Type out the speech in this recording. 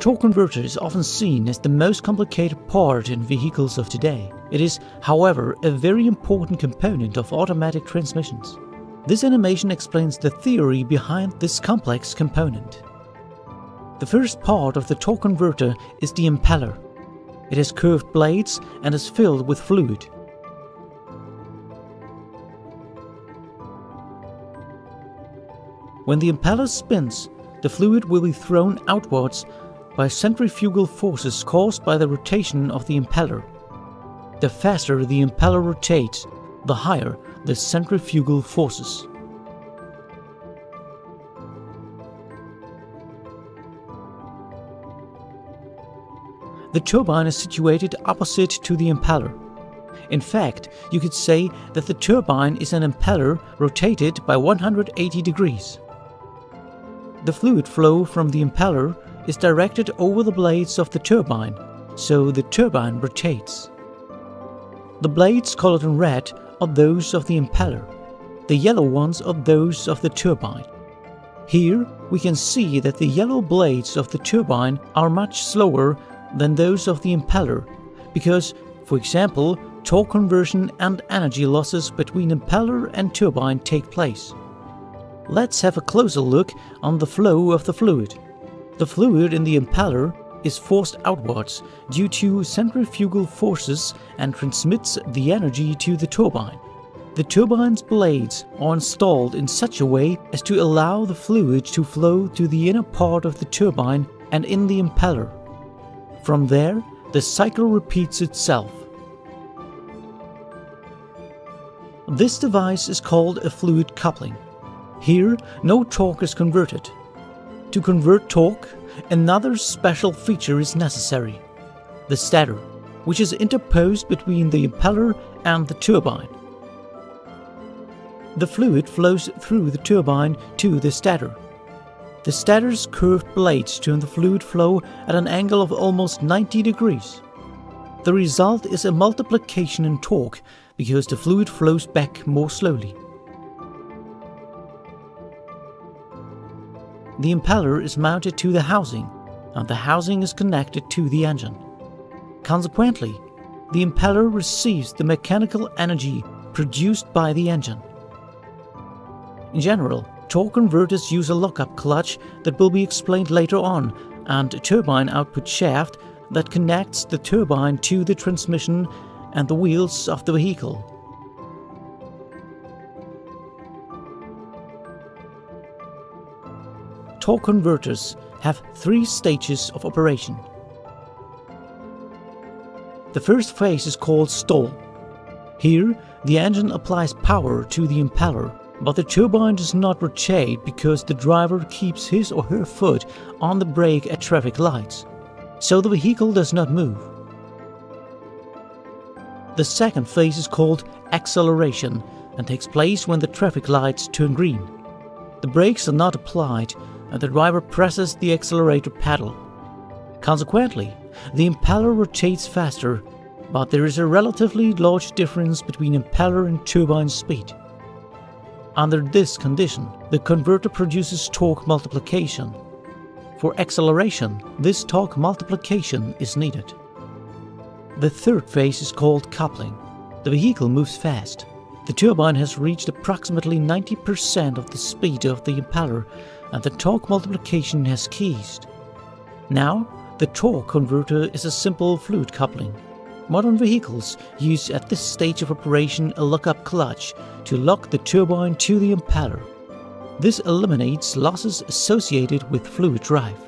torque converter is often seen as the most complicated part in vehicles of today. It is, however, a very important component of automatic transmissions. This animation explains the theory behind this complex component. The first part of the torque converter is the impeller. It has curved blades and is filled with fluid. When the impeller spins, the fluid will be thrown outwards by centrifugal forces caused by the rotation of the impeller. The faster the impeller rotates, the higher the centrifugal forces. The turbine is situated opposite to the impeller. In fact, you could say that the turbine is an impeller rotated by 180 degrees. The fluid flow from the impeller is directed over the blades of the turbine, so the turbine rotates. The blades colored in red are those of the impeller. The yellow ones are those of the turbine. Here we can see that the yellow blades of the turbine are much slower than those of the impeller, because, for example, torque conversion and energy losses between impeller and turbine take place. Let's have a closer look on the flow of the fluid. The fluid in the impeller is forced outwards due to centrifugal forces and transmits the energy to the turbine. The turbine's blades are installed in such a way as to allow the fluid to flow to the inner part of the turbine and in the impeller. From there, the cycle repeats itself. This device is called a fluid coupling. Here, no torque is converted. To convert torque, another special feature is necessary: the stator, which is interposed between the impeller and the turbine. The fluid flows through the turbine to the stator. The stator's curved blades turn the fluid flow at an angle of almost 90 degrees. The result is a multiplication in torque because the fluid flows back more slowly. The impeller is mounted to the housing, and the housing is connected to the engine. Consequently, the impeller receives the mechanical energy produced by the engine. In general, torque converters use a lockup clutch that will be explained later on, and a turbine output shaft that connects the turbine to the transmission and the wheels of the vehicle. Torque converters have 3 stages of operation. The first phase is called stall. Here, the engine applies power to the impeller, but the turbine does not rotate because the driver keeps his or her foot on the brake at traffic lights, so the vehicle does not move. The second phase is called acceleration and takes place when the traffic lights turn green. The brakes are not applied and the driver presses the accelerator pedal. Consequently, the impeller rotates faster, but there is a relatively large difference between impeller and turbine speed. Under this condition, the converter produces torque multiplication. For acceleration, this torque multiplication is needed. The third phase is called coupling. The vehicle moves fast. The turbine has reached approximately 90% of the speed of the impeller, and the torque multiplication has ceased. Now, the torque converter is a simple fluid coupling. Modern vehicles use at this stage of operation a lockup clutch to lock the turbine to the impeller. This eliminates losses associated with fluid drive.